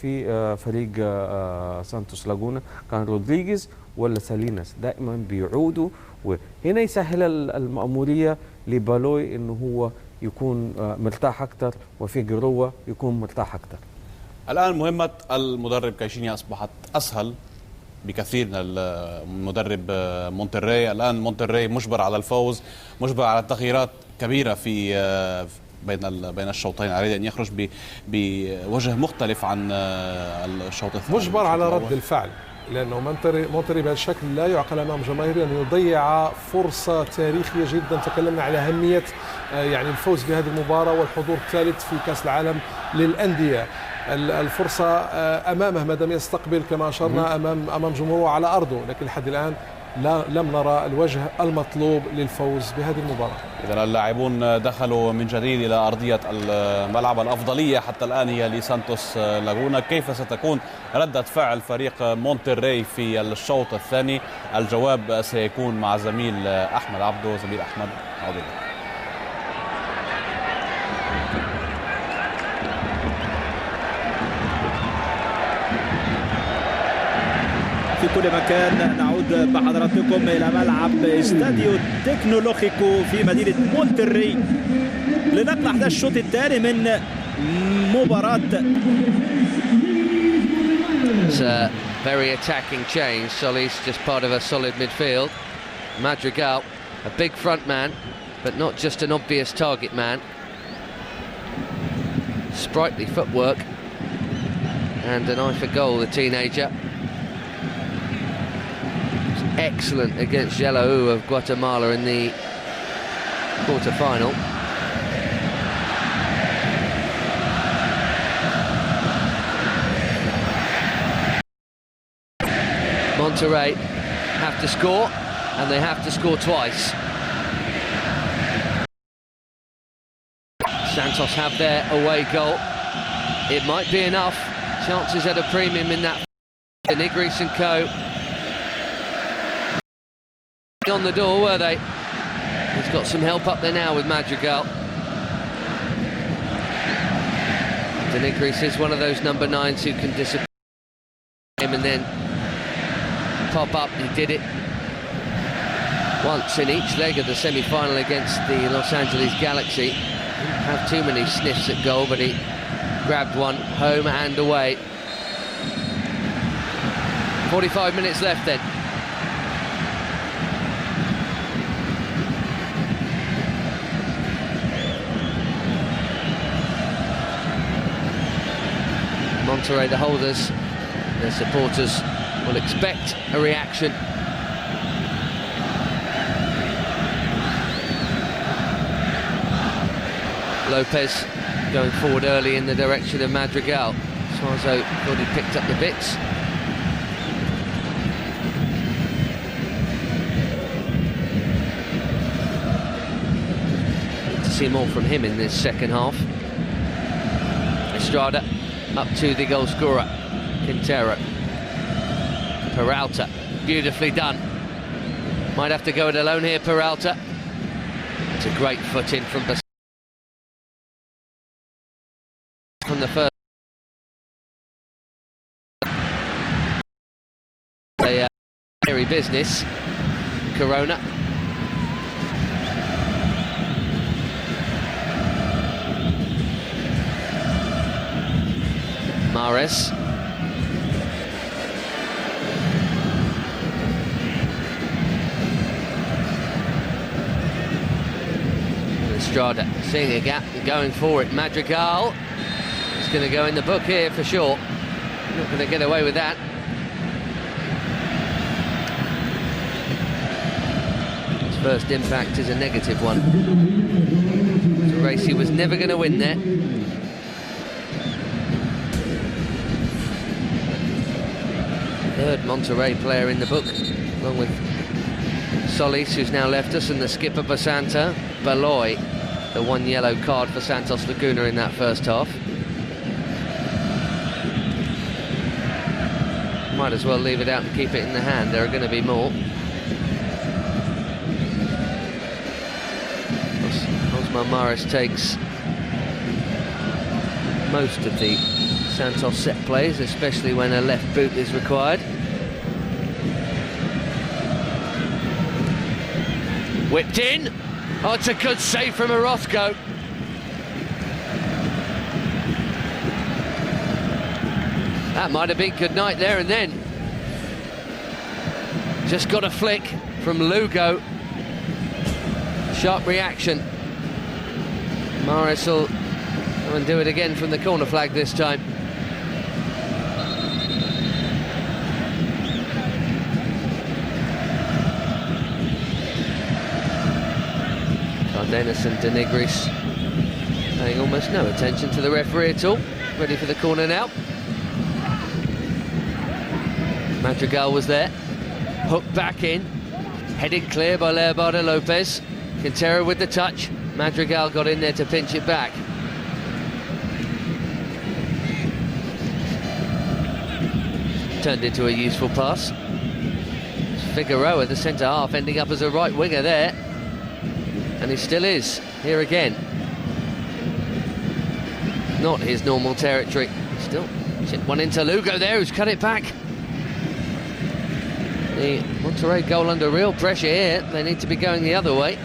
في فريق سانتوس لاجونا كان رودريجيز ولا ساليناس دائما بيعودوا، وهنا يسهل المأمورية لبالوي انه هو يكون مرتاح اكثر وفيجروا يكون مرتاح اكثر. الآن مهمة المدرب كايشينيا أصبحت أسهل بكثير من المدرب مونتري. الآن مونتري مجبر على الفوز، مجبر على تغييرات كبيرة في بين الشوطين، عليه أن يخرج بوجه مختلف عن الشوط الثاني، مجبر على رد الفعل، لأنه مونتري بهذا الشكل لا يعقل أمام جماهيره أن يضيع فرصة تاريخية جدا. تكلمنا على أهمية يعني الفوز بهذه المباراة والحضور الثالث في كأس العالم للأندية. الفرصة أمامه ما دام يستقبل كما أشرنا أمام جمهوره على أرضه، لكن لحد الآن لم نرى الوجه المطلوب للفوز بهذه المباراة. إذا اللاعبون دخلوا من جديد إلى أرضية الملعب. الأفضلية حتى الآن هي لسانتوس لاجونا. كيف ستكون ردة فعل فريق مونتري في الشوط الثاني؟ الجواب سيكون مع زميل أحمد عبدو. زميل أحمد عبدو. في كل مكان نعود بحضراتكم إلى ملعب استاديو تكنولوجيكو في مدينة مونتري لنقل أحداث الشوط الثاني من مباراة. It's a very attacking change. Solly's just part of a solid midfield. Madrigal, a big front man, but not just an obvious target man. Sprightly footwork and an eye for goal, the teenager. Excellent against Yellow of Guatemala in the quarter-final. Monterrey have to score, and they have to score twice. Santos have their away goal. It might be enough. Chances at a premium in that. Nigris and co. On the door, were they? He's got some help up there now with Madrigal. Denigris is one of those number 9s who can disappear and then pop up. He did it once in each leg of the semi-final against the Los Angeles Galaxy. Didn't have too many sniffs at goal, but he grabbed one home and away. 45 minutes left then. Monterrey, the holders, their supporters will expect a reaction. Lopez going forward early in the direction of Madrigal. Suazo thought he picked up the bits. Need to see more from him in this second half. Estrada up to the goal scorer, Quintero. Peralta, beautifully done. Might have to go it alone here, Peralta. It's a great foot in from the first. Very business. Corona. Mares. Estrada seeing a gap and going for it. Madrigal is going to go in the book here for sure. Not going to get away with that. His first impact is a negative one. It's a race he was never going to win there. Third Monterrey player in the book, along with Solis, who's now left us, and the skipper Basanta. Baloy, the one yellow card for Santos Laguna in that first half. Might as well leave it out and keep it in the hand. There are going to be more. Osmar Mares takes most of the Santos set plays, especially when a left boot is required. Whipped in. Oh, it's a good save from Orozco. That might have been good night there and then. Just got a flick from Lugo. Sharp reaction. Morris will come and do it again from the corner flag this time. Cardenas and De Nigris paying almost no attention to the referee at all. Ready for the corner now. Madrigal was there. Hooked back in. Headed clear by Leobardo Lopez. Quintero with the touch. Madrigal got in there to pinch it back. Turned into a useful pass. Figueroa, the centre half, ending up as a right winger there. And he still is, here again. Not his normal territory. Still chipped one into Lugo there, who's cut it back. The Monterrey goal under real pressure here. They need to be going the other way.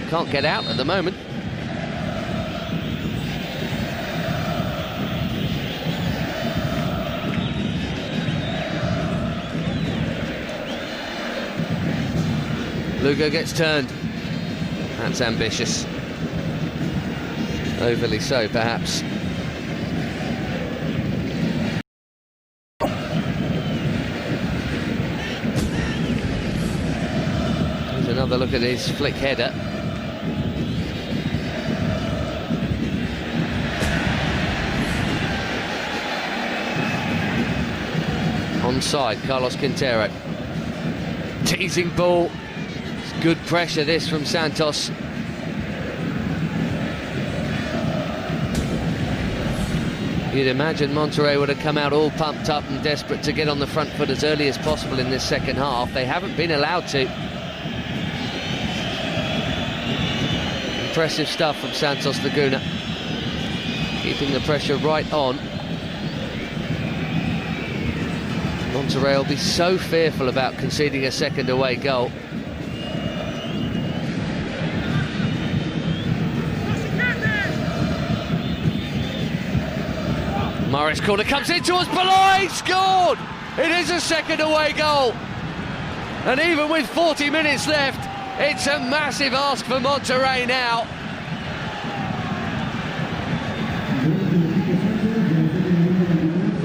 Can't get out at the moment. Lugo gets turned. That's ambitious. Overly so, perhaps. Here's another look at his flick header. Onside, Carlos Quintero. Teasing ball. It's good pressure this from Santos. You'd imagine Monterrey would have come out all pumped up and desperate to get on the front foot as early as possible in this second half. They haven't been allowed to. Impressive stuff from Santos Laguna. Keeping the pressure right on. Monterrey will be so fearful about conceding a second away goal. Morris corner comes in towards Beloy, scored! It is a second away goal. And even with 40 minutes left, it's a massive ask for Monterrey now.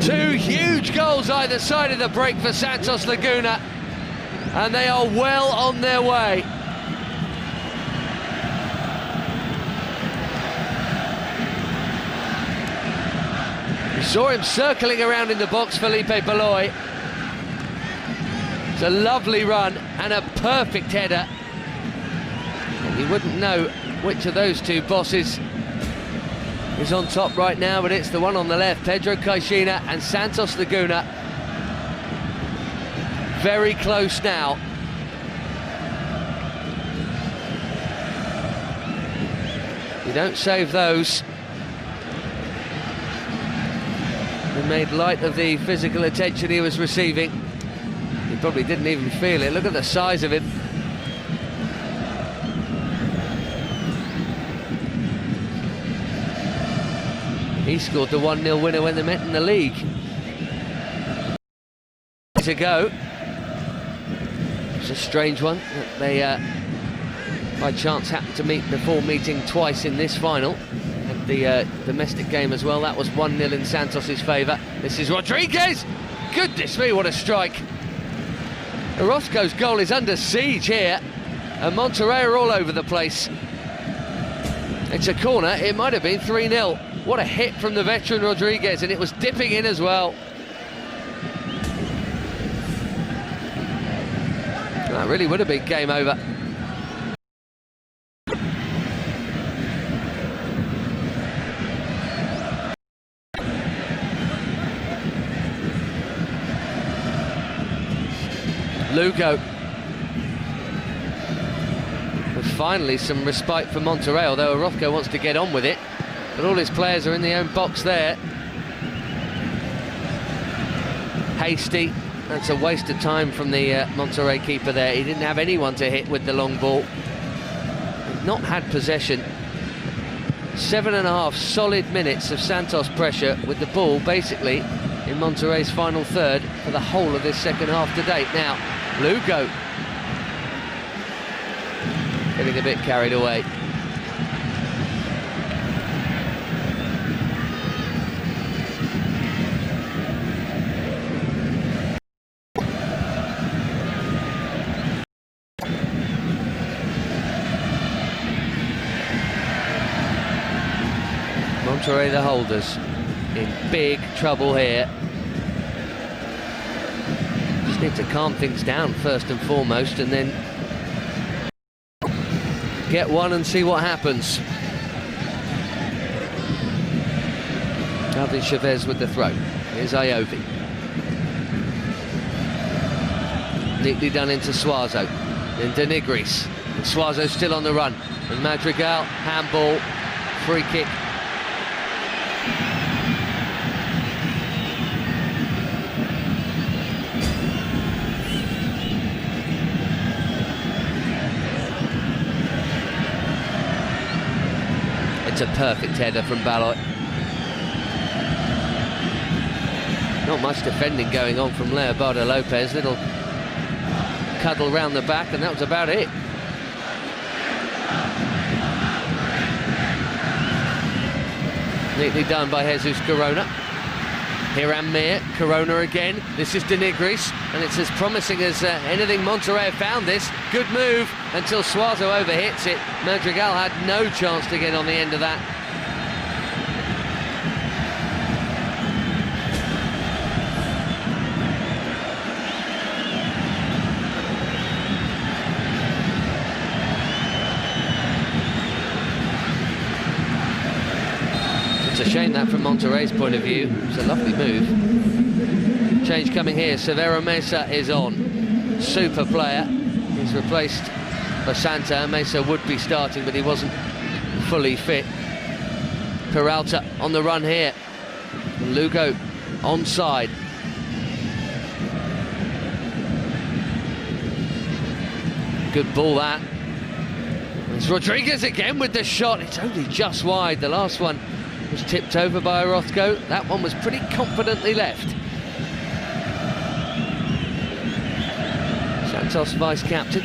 Two huge goals either side of the break for Santos Laguna, and they are well on their way. We saw him circling around in the box, Felipe Beloy. It's a lovely run and a perfect header. And you wouldn't know which of those two bosses is on top right now, but it's the one on the left, Pedro Caixinha and Santos Laguna. Very close now. You don't save those. He made light of the physical attention he was receiving. He probably didn't even feel it. Look at the size of him. He scored the 1-0 winner when they met in the league. To go. It's a strange one. They, by chance, happened to meet before meeting twice in this final. And the domestic game as well. That was 1-0 in Santos' favour. This is Rodriguez! Goodness me, what a strike. Orozco's goal is under siege here. And Monterrey are all over the place. It's a corner. It might have been 3-0. What a hit from the veteran Rodriguez, and it was dipping in as well. That really would have been game over. Lugo. And finally some respite for Monterrey, although Orozco wants to get on with it. But all his players are in the own box there. hasty. That's a waste of time from the Monterrey keeper there. He didn't have anyone to hit with the long ball. Not had possession. 7.5 solid minutes of Santos pressure with the ball basically in Monterrey's final third for the whole of this second half to date. Now, Lugo getting a bit carried away. Monterrey, the holders, in big trouble here. Just need to calm things down first and foremost, and then get one and see what happens. Alvin Chavez with the throw. Here's Iovi. Neatly done into Suazo. Then Denigris. Suazo still on the run. And Madrigal, handball, free kick. It's a perfect header from Baloy. Not much defending going on from Leobardo Lopez. Little cuddle round the back, and that was about it. Neatly done by Jesus Corona. Hiram Mir, Corona again. This is Denigris, and it's as promising as anything Monterrey have found this. Good move until Suazo overhits it. Madrigal had no chance to get on the end of that. It's a shame that from Monterrey's point of view. It's a lovely move. Change coming here. Severo Mesa is on. Super player. He's replaced Basanta. Mesa would be starting, but he wasn't fully fit. Peralta on the run here. Lugo onside. Good ball that. It's Rodriguez again with the shot. It's only just wide. The last one was tipped over by Orozco. That one was pretty confidently left. Santos vice-captain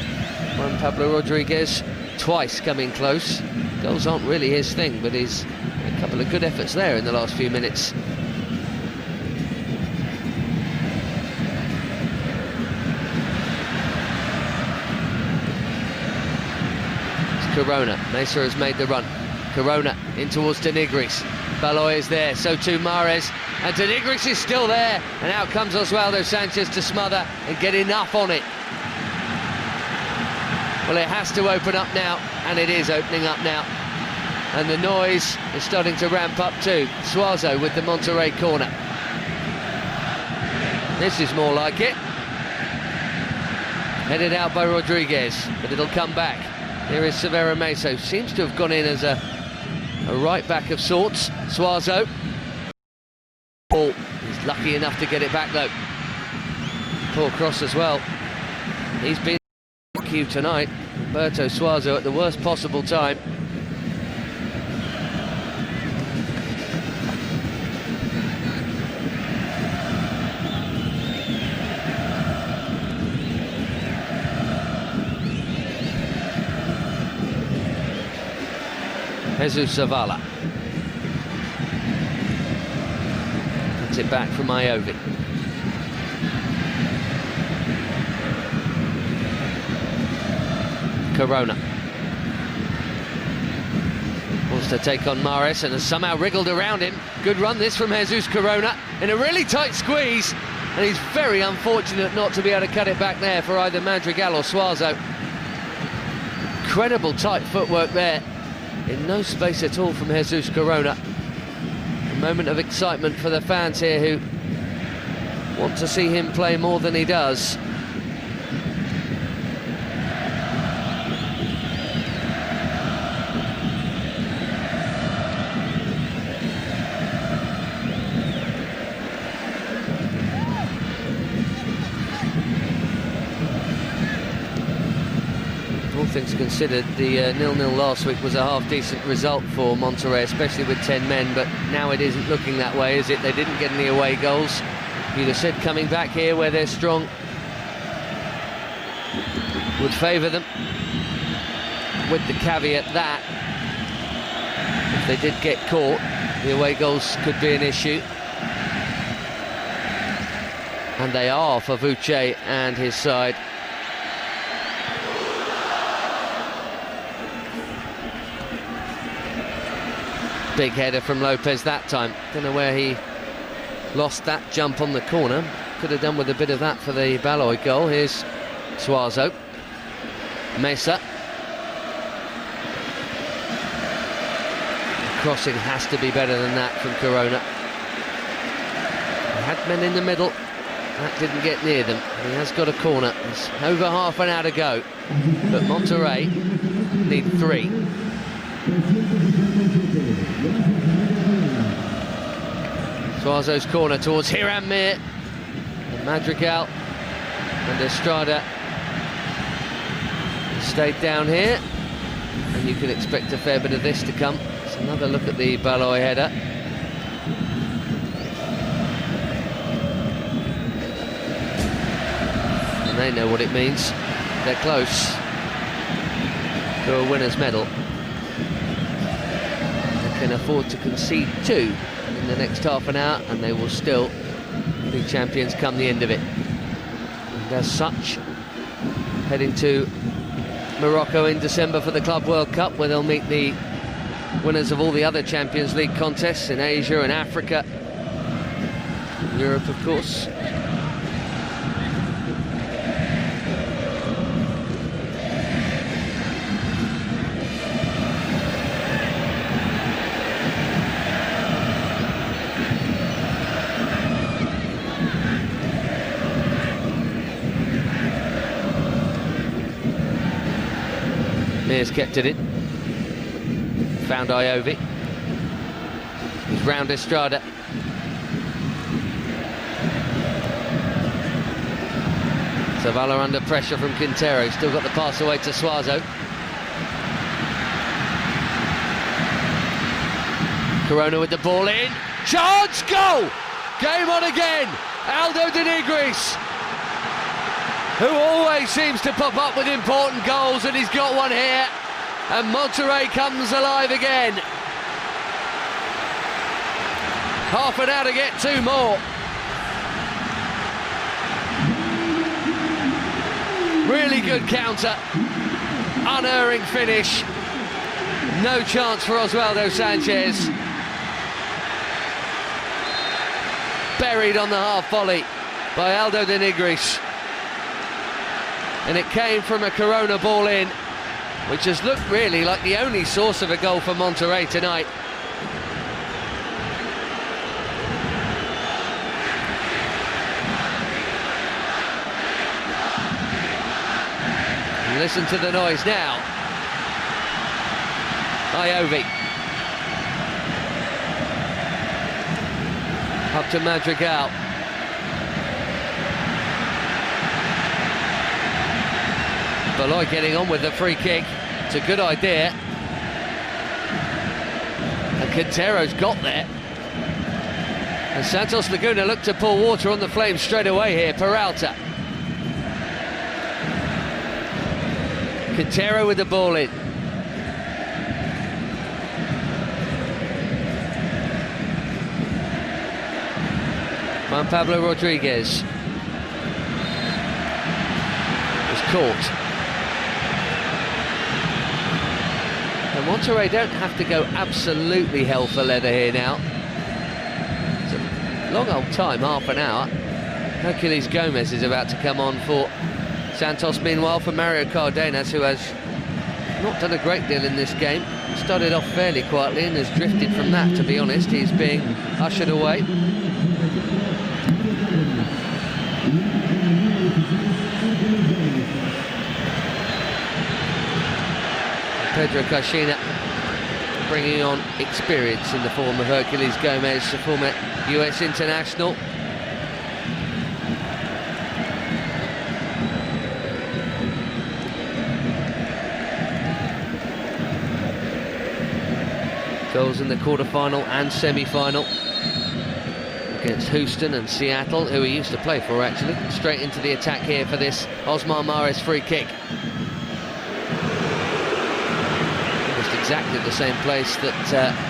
Juan Pablo Rodriguez twice coming close. Goals aren't really his thing, but he's a couple of good efforts there in the last few minutes. It's Corona. Mesa has made the run. Corona in towards Denigris. Baloy is there, so too Mahrez, and Denigris is still there, and out comes Oswaldo Sanchez to smother and get enough on it. Well, it has to open up now, and it is opening up now, and the noise is starting to ramp up too. Suazo with the Monterrey corner. This is more like it. Headed out by Rodriguez, but it'll come back. Here is Severo Mesa, seems to have gone in as a right back of sorts. Suazo. Ball. He's lucky enough to get it back though. Poor cross as well. He's been cute tonight. Roberto Suazo at the worst possible time. Jesus Zavala. Gets it back from Iovi. Corona. Wants to take on Mahrez and has somehow wriggled around him. Good run this from Jesus Corona in a really tight squeeze. And he's very unfortunate not to be able to cut it back there for either Madrigal or Suazo. Incredible tight footwork there. In no space at all from Jesus Corona. A moment of excitement for the fans here who want to see him play more than he does. things considered, the 0-0 last week was a half-decent result for Monterrey, especially with 10 men, but now it isn't looking that way, is it? They didn't get any away goals. You'd have said coming back here where they're strong would favour them, with the caveat that if they did get caught, the away goals could be an issue. And they are for Vuce and his side. Big header from Lopez that time. Don't know where he lost that jump on the corner. Could have done with a bit of that for the Baloy goal. Here's Suazo. Mesa. Crossing has to be better than that from Corona. He had men in the middle. That didn't get near them. He has got a corner. It's over half an hour to go. But Monterrey need 3. Suazo's corner towards Hiram Mir. And Madrigal and Estrada stayed down here. And you can expect a fair bit of this to come. It's another look at the Baloy header. And they know what it means. They're close to a winner's medal. They can afford to concede 2 in the next half an hour, and they will still be champions come the end of it. And as such, heading to Morocco in December for the Club World Cup, where they'll meet the winners of all the other Champions League contests in Asia and Africa, Europe, of course. Mears kept it in. Found Iovi. He's round Estrada. Zavala under pressure from Quintero. Still got the pass away to Suazo. Corona with the ball in. Chance, goal! Game on again. Aldo de Nigris, who always seems to pop up with important goals, and he's got one here. And Monterrey comes alive again. Half an hour to get 2 more. Really good counter. Unerring finish. No chance for Osvaldo Sanchez. Buried on the half volley by Aldo de Nigris. And it came from a Corona ball in, which has looked really like the only source of a goal for Monterrey tonight. And listen to the noise now. Iovi. Up to Madrigal. Baloy getting on with the free kick. It's a good idea. And Quintero's got there. And Santos Laguna look to pour water on the flames straight away here. Peralta. Quintero with the ball in. Juan Pablo Rodriguez was caught. And Monterrey don't have to go absolutely hell for leather here now. It's a long old time, half an hour. Hercules Gomez is about to come on for Santos. Meanwhile, for Mario Cardenas, who has not done a great deal in this game. Started off fairly quietly and has drifted from that, to be honest. He's being ushered away. Pedro Caixinha bringing on experience in the form of Hercules Gomez, the former US international. Goals in the quarter-final and semi-final against Houston and Seattle, who he used to play for, actually. Straight into the attack here for this Osmar Mares free kick. Almost exactly the same place that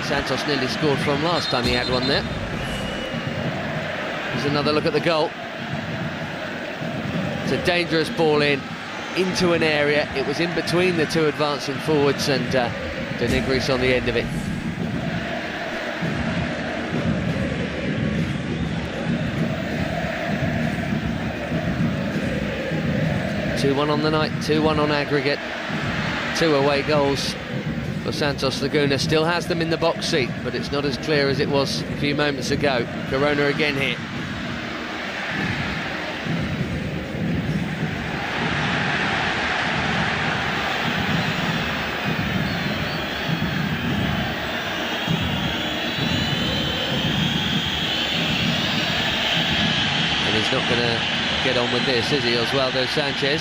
Santos nearly scored from last time he had one there. Here's another look at the goal. It's a dangerous ball into an area. It was in between the two advancing forwards, and Denigris on the end of it. (2-1) on the night, 2-1 on aggregate. 2 away goals for Santos Laguna. Still has them in the box seat, but it's not as clear as it was a few moments ago. Corona again here. And he's not going to get on with this, is he, Oswaldo Sanchez?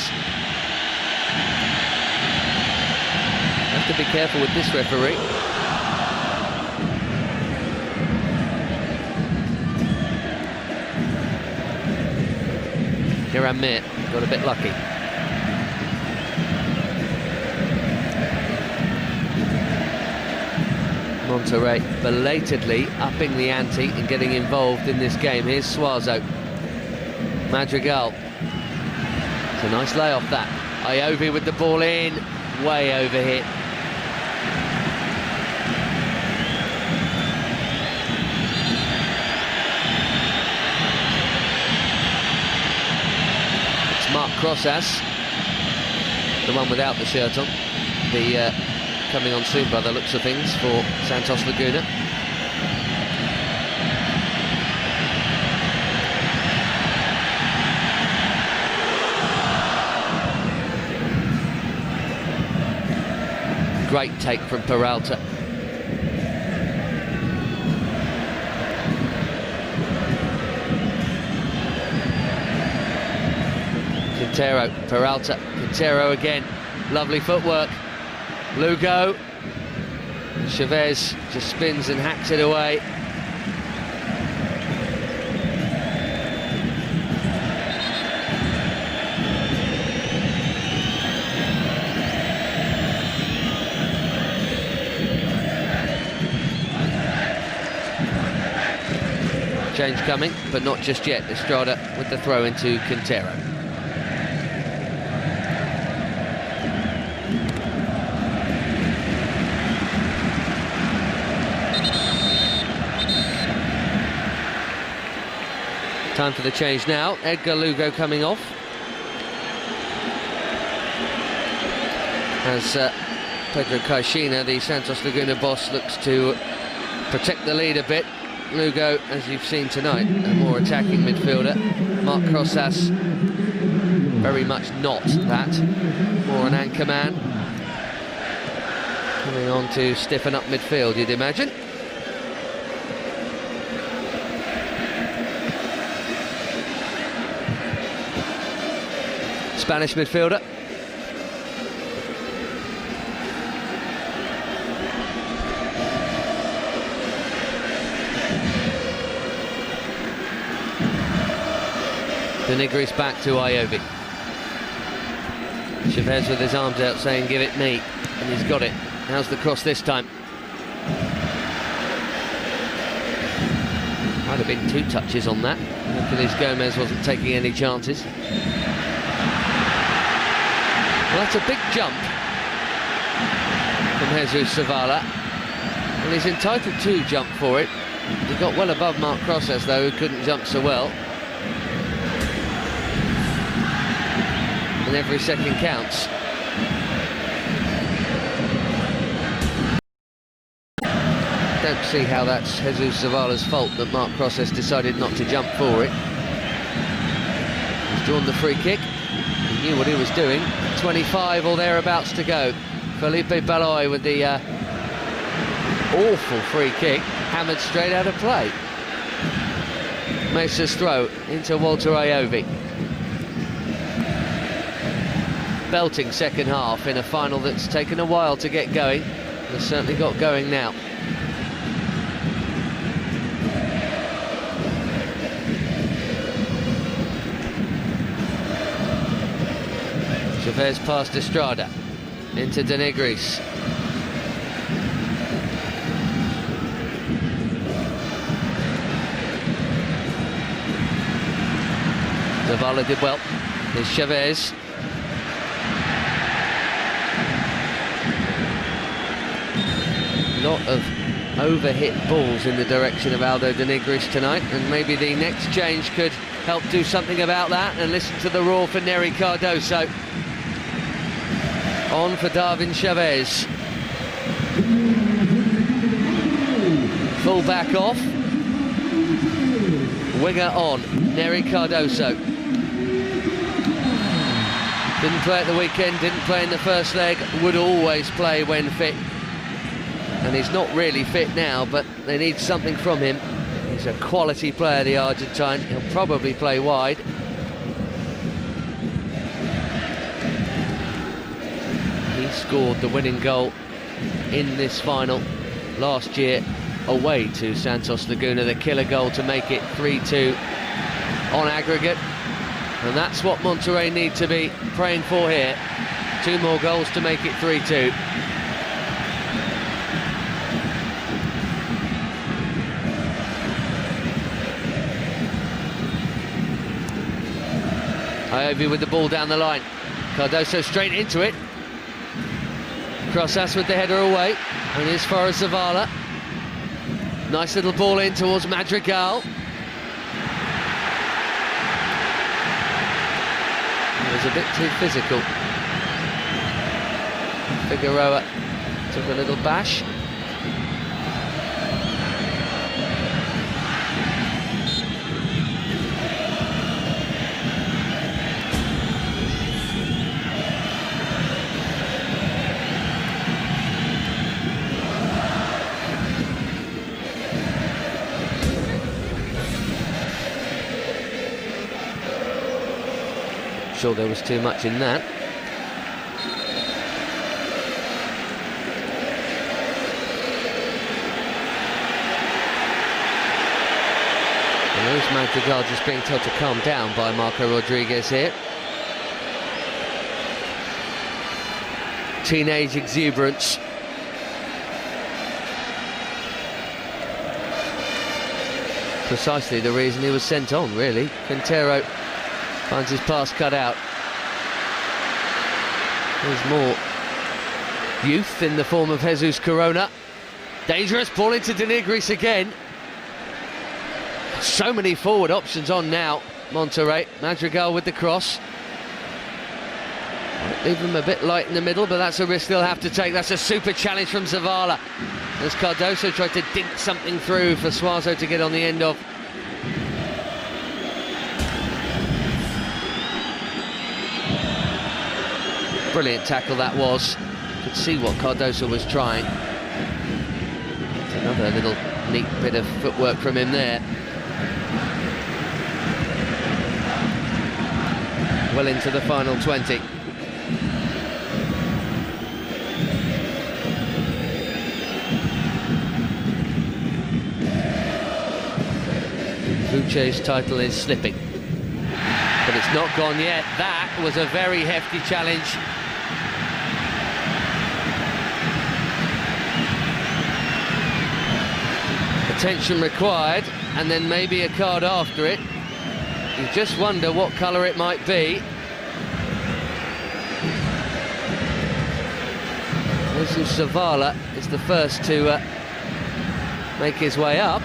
Have to be careful with this referee. Hiram Mir got a bit lucky. Monterrey belatedly upping the ante and getting involved in this game. Here's Suazo. Madrigal. It's a nice layoff, that. Iovi with the ball in, way over hit. It's Mark Crossas, the one without the shirt on. The coming on soon by the looks of things for Santos Laguna. Great take from Peralta. Quintero, Peralta, Quintero again. Lovely footwork. Lugo. Chavez just spins and hacks it away. Change coming, but not just yet. Estrada with the throw into Quintero. Time for the change now. Edgar Lugo coming off. As Pedro Caixinha, the Santos Laguna boss, looks to protect the lead a bit. Lugo, as you've seen tonight, a more attacking midfielder. Mark Crossas, very much not that. More an anchor man. Coming on to stiffen up midfield, you'd imagine. Spanish midfielder. Denigris back to Iovi. Chavez with his arms out saying, give it me. And he's got it. How's the cross this time? Might have been 2 touches on that. Hercules Gomez wasn't taking any chances. Well, that's a big jump from Jesus Zavala. Well, he's entitled to jump for it. He got well above Mark Crossas, though, who couldn't jump so well. And every second counts. Don't see how that's Jesus Zavala's fault that Mark Crossas decided not to jump for it. He's drawn the free kick. He knew what he was doing. 25 or thereabouts to go. Felipe Baloy with the awful free kick, hammered straight out of play. Mesa's throw into Walter Iovi. Belting second half in a final that's taken a while to get going. It's certainly got going now. Chavez past Estrada. Into De Negris. Zavala did well. Here's Chavez. A lot of overhit balls in the direction of Aldo De Negris tonight, and maybe the next change could help do something about that. And listen to the roar for Nery Cardoso. On for Darwin Chavez. Full back off. Winger on. Nery Cardoso. Didn't play at the weekend, didn't play in the first leg, would always play when fit. And he's not really fit now, but they need something from him. He's a quality player, the Argentine. He'll probably play wide. He scored the winning goal in this final last year away to Santos Laguna, the killer goal to make it 3-2 on aggregate. And that's what Monterrey need to be praying for here. 2 more goals to make it 3-2. Iobi with the ball down the line. Cardoso straight into it. Crossas with the header away. And here's Forrest Zavala. Nice little ball in towards Madrigal. It was a bit too physical. Figueroa took a little bash. Sure, there was too much in that. And there's Madrigal just being told to calm down by Marco Rodriguez here. Teenage exuberance. Precisely the reason he was sent on, really. Quintero finds his pass cut out. There's more youth in the form of Jesus Corona. Dangerous ball into De Negris again. So many forward options on now, Monterrey. Madrigal with the cross. Might leave him a bit light in the middle, but that's a risk they'll have to take. That's a super challenge from Zavala. As Cardoso tried to dink something through for Suazo to get on the end of. Brilliant tackle that was. Could see what Cardoso was trying. It's another little neat bit of footwork from him there. Well into the final 20. Vuce's title is slipping. But it's not gone yet. That was a very hefty challenge. Attention required, and then maybe a card after it. You just wonder what colour it might be. Jesus Zavala is the first to make his way up.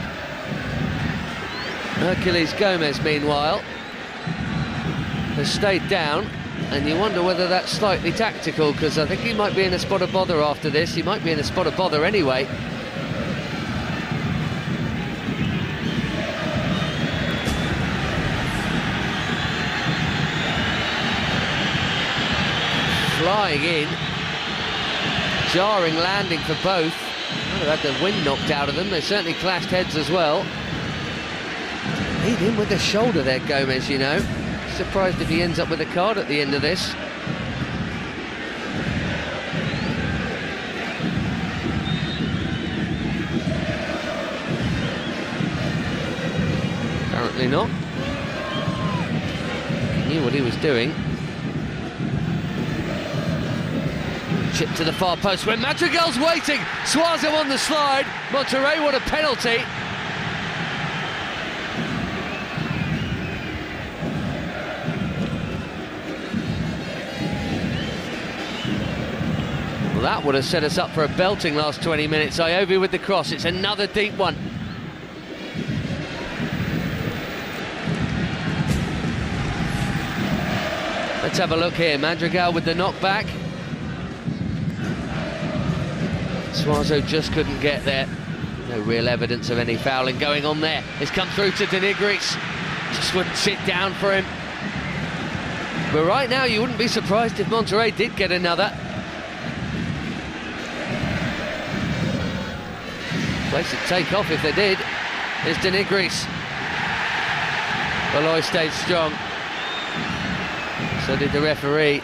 Hercules Gomez, meanwhile, has stayed down, and you wonder whether that's slightly tactical, because I think he might be in a spot of bother after this. He might be in a spot of bother anyway. Flying in, jarring landing for both. They've had the wind knocked out of them. They certainly clashed heads as well. Hit in with the shoulder there, Gomez, you know. Surprised if he ends up with a card at the end of this. Apparently not. He knew what he was doing. Chip to the far post where Madrigal's waiting. Suazo on the slide. Monterrey, what a penalty. Well, that would have set us up for a belting last 20 minutes. Iovi with the cross. It's another deep one. Let's have a look here. Madrigal with the knockback. Suazo just couldn't get there. No real evidence of any fouling going on there. It's come through to Denigris. Just wouldn't sit down for him. But right now, you wouldn't be surprised if Monterrey did get another. Place to take off if they did. There's Denigris. Beloy stayed strong. So did the referee,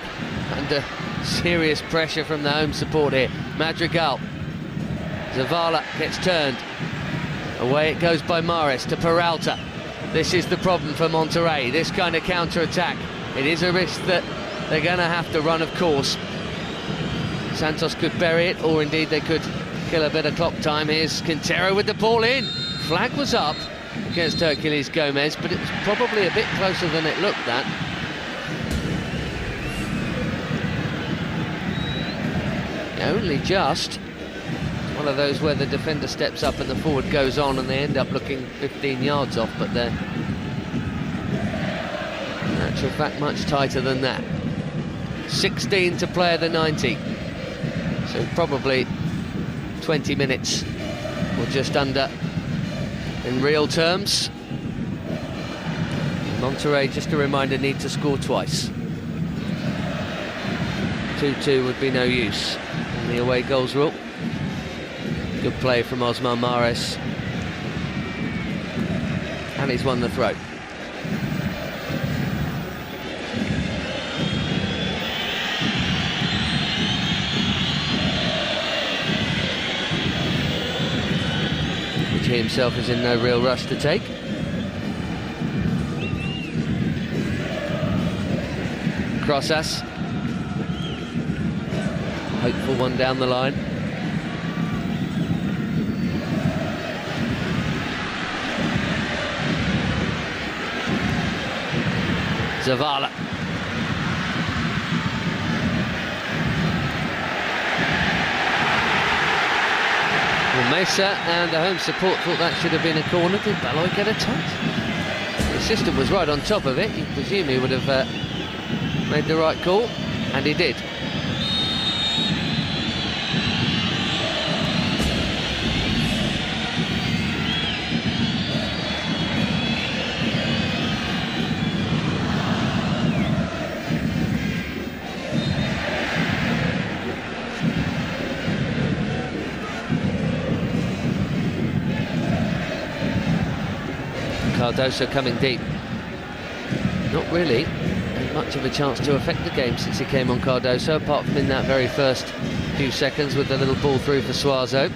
under serious pressure from the home support here. Madrigal. Zavala gets turned. Away it goes by Mares to Peralta. This is the problem for Monterrey, this kind of counter-attack. It is a risk that they're going to have to run, of course. Santos could bury it, or indeed they could kill a bit of clock time. Here's Quintero with the ball in. Flag was up against Hercules Gomez, but it was probably a bit closer than it looked at. Only just. One of those where the defender steps up and the forward goes on and they end up looking 15 yards off, but they're in actual fact much tighter than that. 16 to play at the 90, so probably 20 minutes or just under in real terms. Monterrey, just a reminder, need to score twice. 2-2 would be no use in the away goals rule. Good play from Osmar Mares. And he's won the throw. Which he himself is in no real rush to take. Crossas. Hopeful one down the line. Zavala. Well, Mesa and the home support thought that should have been a corner. Did Beloy get a touch? The assistant was right on top of it. You presume he would have made the right call, and he did. Cardoso coming deep. Not really much of a chance to affect the game since he came on, Cardoso, apart from in that very first few seconds with the little ball through for Suazo.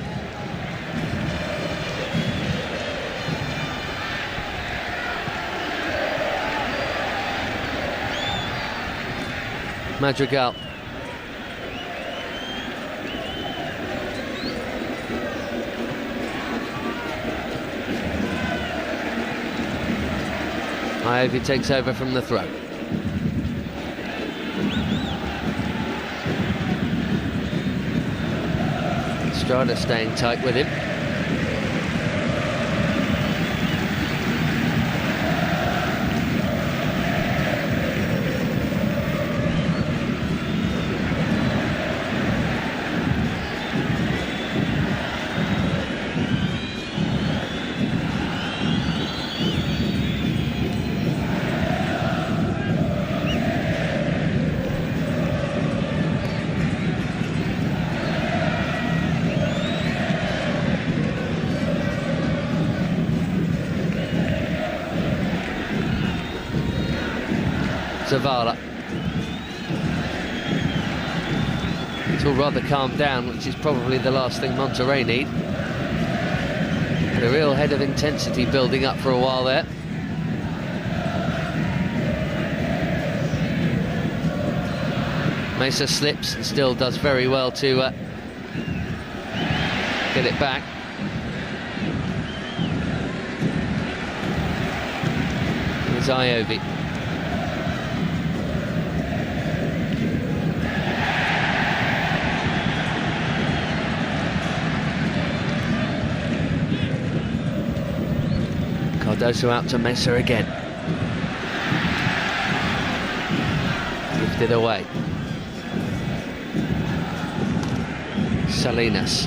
Madrigal. Iovi takes over from the throw. Strada staying tight with him. Zavala. It's all rather calmed down, which is probably the last thing Monterrey need. A real head of intensity building up for a while there. Mesa slips and still does very well to get it back. Here's Iovi. Cardoso out to Mesa again. Gifted away. Salinas.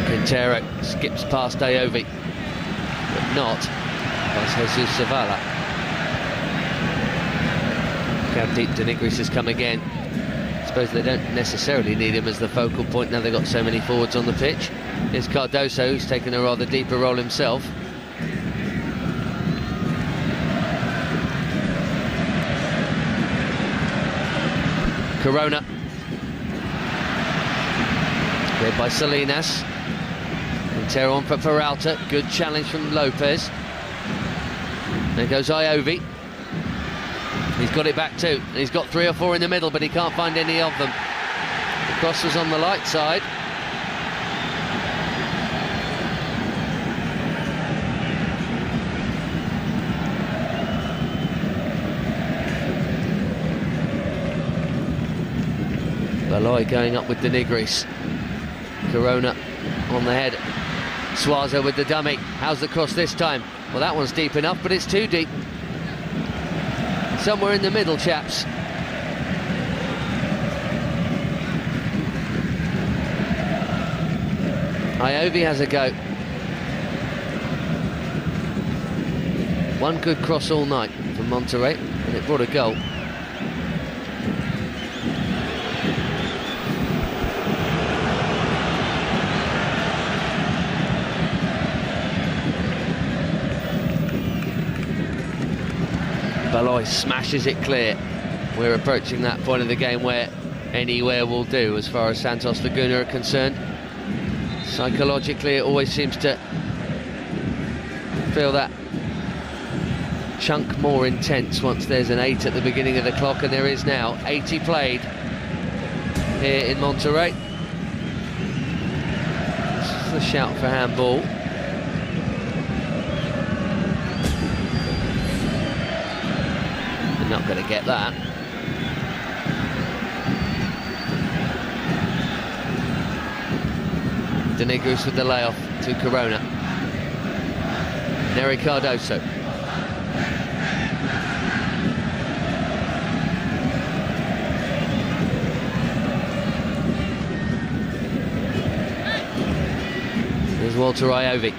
Quintero skips past Iovi, but not past Jesus Zavala. Look how deep Denigris has come again. I suppose they don't necessarily need him as the focal point now they've got so many forwards on the pitch. Here's Cardoso, who's taken a rather deeper role himself. Corona. Cleared by Salinas. Quintero on for Peralta. Good challenge from Lopez. There goes Iovi. He's got it back too. And he's got 3 or 4 in the middle, but he can't find any of them. The cross was on the light side. Baloy going up with Denigris. Corona on the head. Suazo with the dummy. How's the cross this time? Well, that one's deep enough, but it's too deep. Somewhere in the middle, chaps. Iovi has a go. One good cross all night from Monterrey, and it brought a goal. Baloy smashes it clear. We're approaching that point of the game where anywhere will do as far as Santos Laguna are concerned. Psychologically, it always seems to feel that chunk more intense once there's an 8 at the beginning of the clock, and there is now. 80 played here in Monterrey. This is a shout for handball. Not going to get that. Denigris with the layoff to Corona. Neri Cardoso. There's Walter Iovi.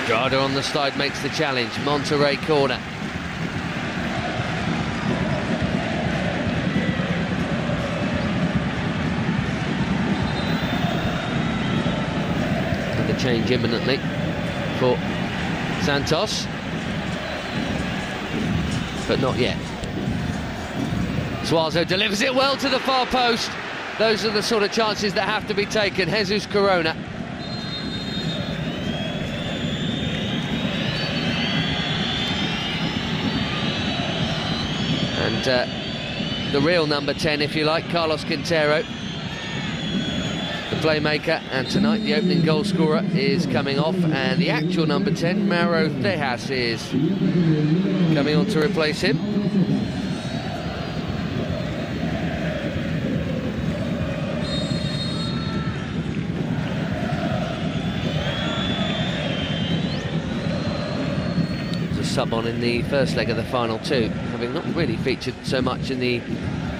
Strada on the side makes the challenge. Monterrey corner. And the change imminently for Santos, but not yet. Suazo delivers it well to the far post. Those are the sort of chances that have to be taken. Jesus Corona. And the real number 10, if you like, Carlos Quintero, the playmaker, and tonight the opening goal scorer is coming off, and the actual number 10, Mauro Tejas, is coming on to replace him. Sub on in the first leg of the final two, having not really featured so much in the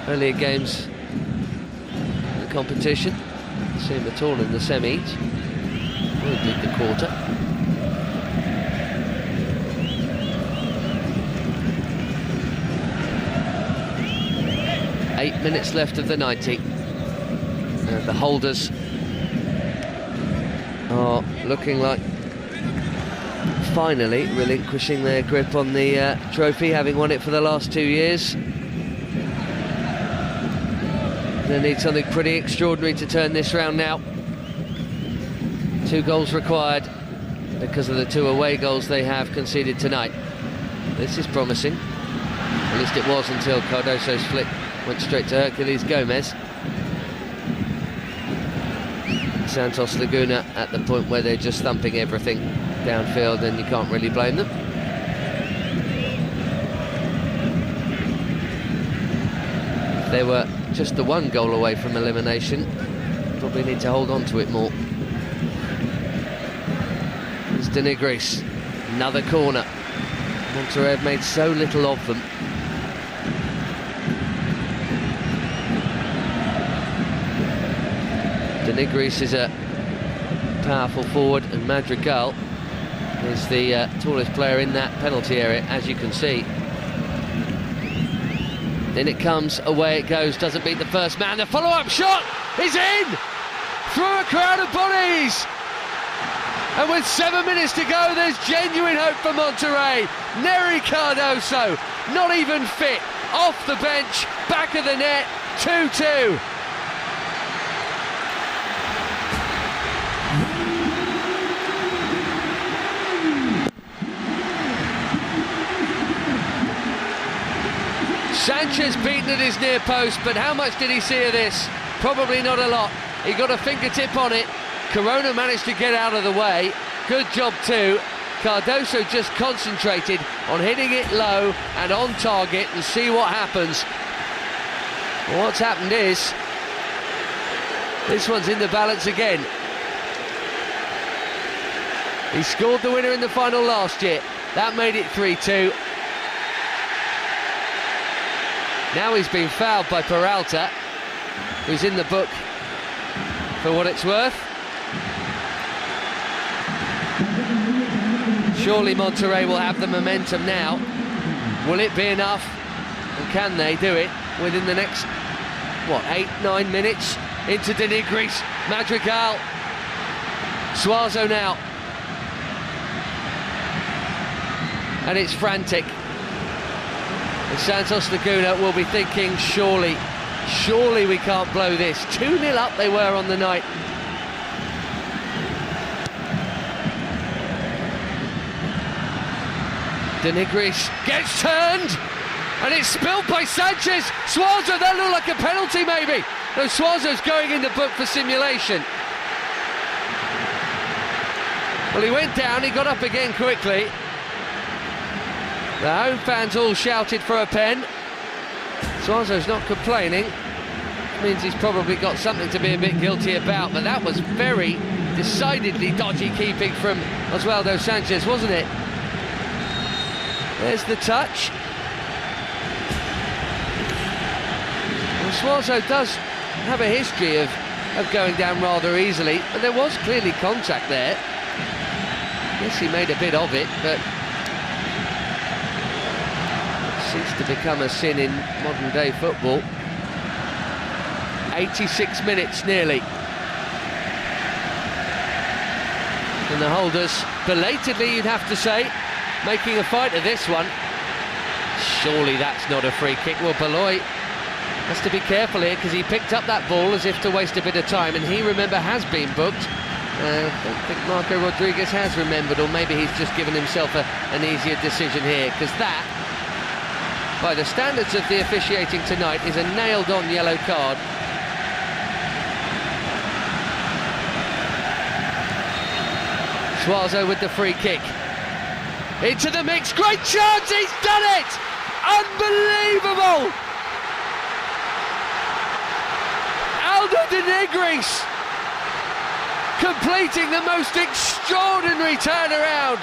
earlier games of the competition. See him at all in the semis. Or indeed the quarter. Eight minutes left of the 90. And the holders are looking like finally relinquishing their grip on the trophy, having won it for the last 2 years. They need something pretty extraordinary to turn this round now. 2 goals required because of the 2 away goals they have conceded tonight. This is promising. At least it was until Cardoso's flick went straight to Hercules Gomez. Santos Laguna at the point where they're just thumping everything downfield, and you can't really blame them. If they were just the one goal away from elimination, probably need to hold on to it more. It's De Nigris, another corner. Monterrey have made so little of them. De Nigris is a powerful forward, and Madrigal is the tallest player in that penalty area, as you can see. Then it comes, away it goes, doesn't beat the first man. The follow-up shot is in! Through a crowd of bodies! And with 7 minutes to go, there's genuine hope for Monterrey. Nery Cardoso, not even fit, off the bench, back of the net, 2-2. Sanchez beaten at his near post, but how much did he see of this? Probably not a lot. He got a fingertip on it. Corona managed to get out of the way. Good job too. Cardoso just concentrated on hitting it low and on target and see what happens. Well, what's happened is this one's in the balance again. He scored the winner in the final last year. That made it 3-2. Now he's been fouled by Peralta, who's in the book for what it's worth. Surely Monterrey will have the momentum now. Will it be enough? And can they do it within the next, 8-9 minutes? Into De Nigris, Madrigal, Suazo now. And it's frantic. And Santos Laguna will be thinking, surely we can't blow this. 2-0 up they were on the night. De Nigris gets turned, and it's spilled by Sanchez. Suazo, that looked like a penalty maybe. No, Suazo's going in the book for simulation. Well, he went down, he got up again quickly. The home fans all shouted for a pen. Suazo's not complaining. Means he's probably got something to be a bit guilty about, but that was very decidedly dodgy keeping from Oswaldo Sanchez, wasn't it? There's the touch. Well, Suazo does have a history of going down rather easily, and there was clearly contact there. Yes, he made a bit of it, but seems to become a sin in modern day football. 86 minutes nearly. And the holders, belatedly you'd have to say, making a fight of this one. Surely that's not a free kick. Well, Beloy has to be careful here because he picked up that ball as if to waste a bit of time, and he, remember, has been booked. I don't think Marco Rodriguez has remembered, or maybe he's just given himself an easier decision here, because that, by the standards of the officiating tonight, is a nailed-on yellow card. Suazo with the free kick. Into the mix, great chance, he's done it! Unbelievable! Aldo De Nigris completing the most extraordinary turnaround.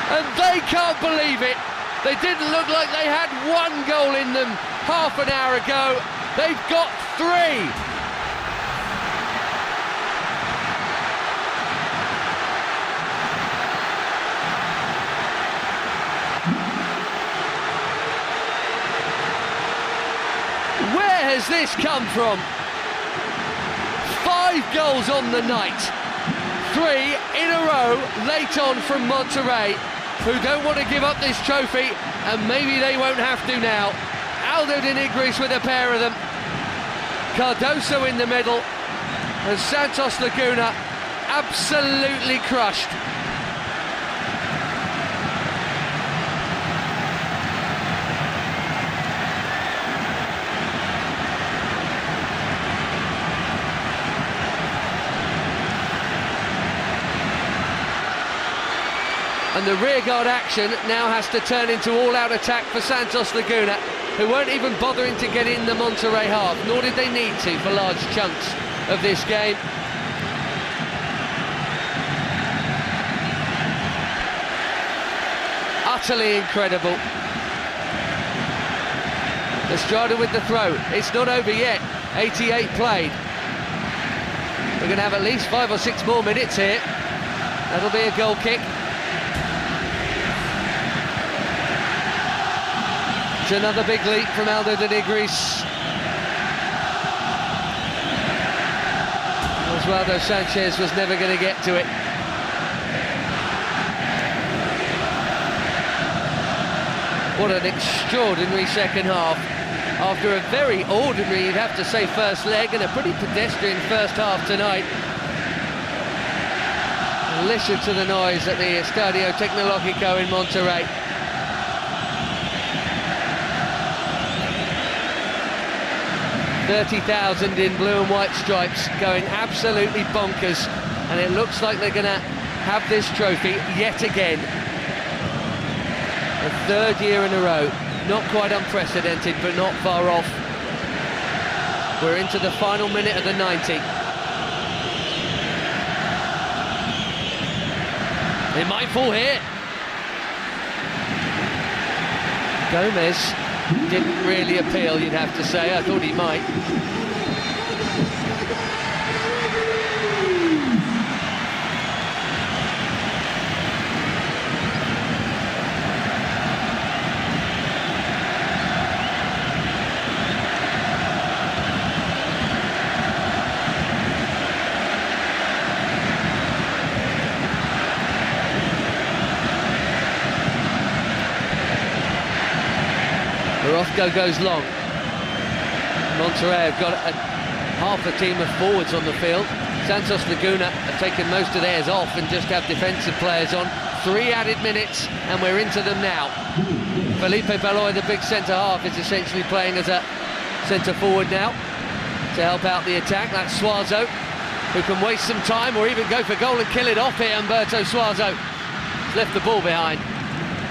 And they can't believe it. They didn't look like they had one goal in them half an hour ago. They've got 3. Where has this come from? 5 goals on the night. 3 in a row late on from Monterrey, who don't want to give up this trophy, and maybe they won't have to now. Aldo De Nigris with a pair of them. Cardoso in the middle. And Santos Laguna absolutely crushed. And the rearguard action now has to turn into all-out attack for Santos Laguna, who weren't even bothering to get in the Monterrey half, nor did they need to for large chunks of this game. Utterly incredible. Estrada with the throw. It's not over yet. 88 played. We're going to have at least 5 or 6 more minutes here. That'll be a goal kick. It's another big leap from Aldo de Nigris. Osvaldo Sanchez was never going to get to it. What an extraordinary second half. After a very ordinary, you'd have to say, first leg, and a pretty pedestrian first half tonight. Listen to the noise at the Estadio Tecnológico in Monterrey. $30,000 in blue and white stripes, going absolutely bonkers, and it looks like they're going to have this trophy yet again. A third year in a row. Not quite unprecedented, but not far off. We're into the final minute of the 90. It might fall here. Gomez didn't really appeal, you'd have to say. I thought he might. Orozco goes long. Monterrey have got half a team of forwards on the field. Santos Laguna have taken most of theirs off and just have defensive players on. 3 added minutes and we're into them now. Felipe Beloy, the big centre-half, is essentially playing as a centre-forward now to help out the attack. That's Suazo, who can waste some time or even go for goal and kill it off here. Humberto Suazo has left the ball behind.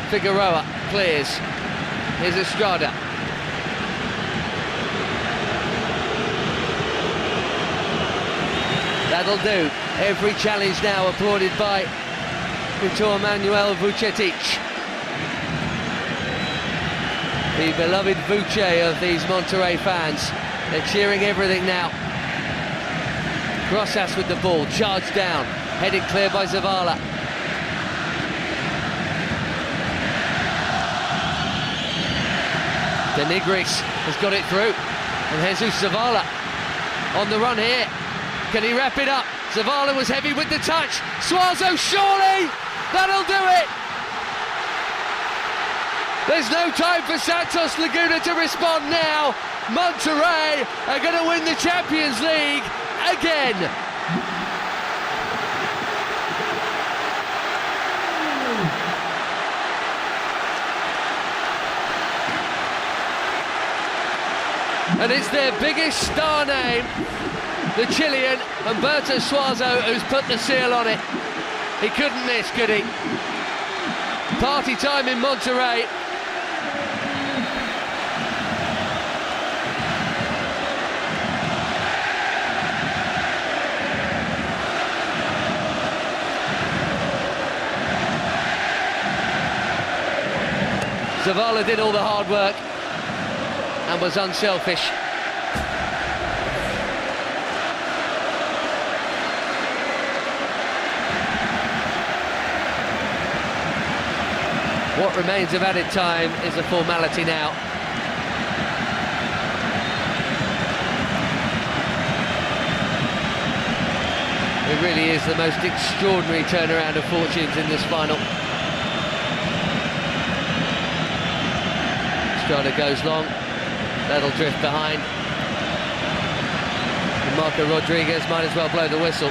Figueroa clears. Here's Estrada. That'll do. Every challenge now applauded by Victor Manuel Vucetic. The beloved Vuce of these Monterrey fans. They're cheering everything now. Grosas with the ball, charged down, headed clear by Zavala. De Nigris has got it through, and Jesus Zavala on the run here. Can he wrap it up? Zavala was heavy with the touch. Suazo, surely that'll do it. There's no time for Santos Laguna to respond now. Monterrey are going to win the Champions League again. And it's their biggest star name, the Chilean, Humberto Suazo, who's put the seal on it. He couldn't miss, could he? Party time in Monterrey. Zavala did all the hard work and was unselfish. What remains of added time is a formality now. It really is the most extraordinary turnaround of fortunes in this final. Estrada goes long. That'll drift behind. And Marco Rodriguez might as well blow the whistle.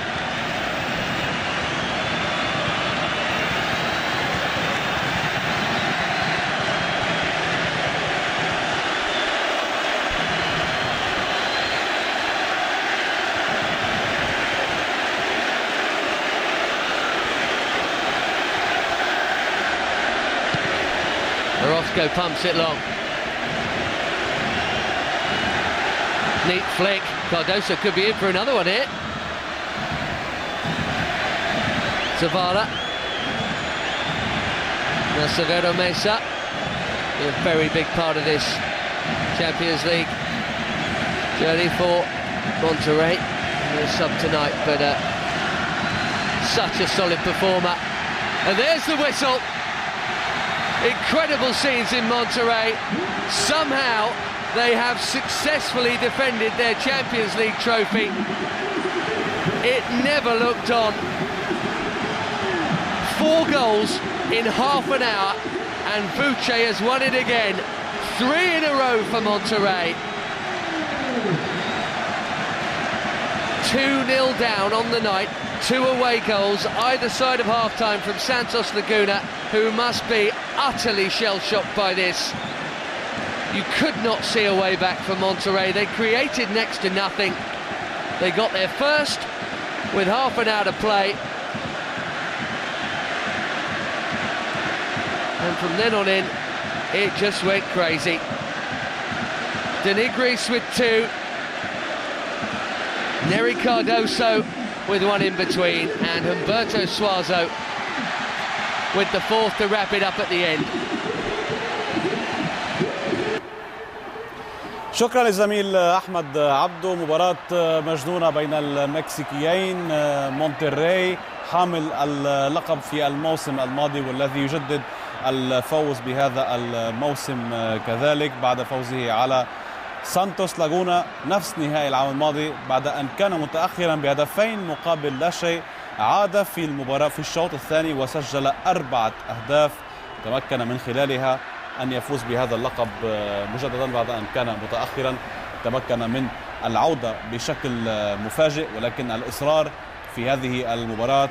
Carrasco pumps it long. Neat flick. Cardoso could be in for another one here. Zavala. Now Severo Mesa, a very big part of this Champions League journey for Monterrey. He's sub tonight, but such a solid performer. And there's the whistle. Incredible scenes in Monterrey. Somehow they have successfully defended their Champions League trophy. It never looked on. 4 goals in half an hour, and Vuce has won it again. 3 in a row for Monterrey. 2-0 down on the night. 2 away goals either side of half-time from Santos Laguna, who must be utterly shell-shocked by this. You could not see a way back for Monterrey. They created next to nothing. They got there first with half an hour to play. And from then on in, it just went crazy. Denigris with 2. Neri Cardoso with 1 in between. And Humberto Suazo with the 4th to wrap it up at the end. شكرا للزميل أحمد عبدو. مباراة مجنونة بين المكسيكيين. مونتري حامل اللقب في الموسم الماضي والذي يجدد الفوز بهذا الموسم كذلك بعد فوزه على سانتوس لاغونا نفس نهائي العام الماضي. بعد أن كان متأخرا بهدفين مقابل لا شيء، عاد في المباراة في الشوط الثاني وسجل 4 أهداف تمكن من خلالها أن يفوز بهذا اللقب مجددا بعد أن كان متأخرا. تمكن من العودة بشكل مفاجئ، ولكن الإصرار في هذه المباراة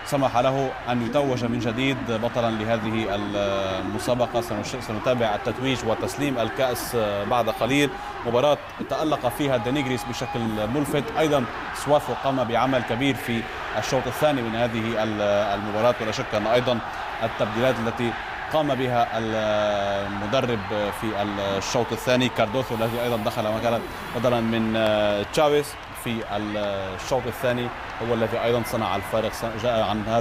سمح له أن يتوج من جديد بطلا لهذه المسابقة. سنتابع التتويج وتسليم الكأس بعد قليل. مباراة تألق فيها دينيغريس بشكل ملفت. أيضا سوافو قام بعمل كبير في الشوط الثاني من هذه المباراة، ولا شك أن أيضا التبديلات التي قام بها المدرب في الشوط الثاني، كاردوثو الذي أيضا دخل مكانا بدلا من تشافيز في الشوط الثاني، هو الذي أيضا صنع الفارق. جاء عن هذا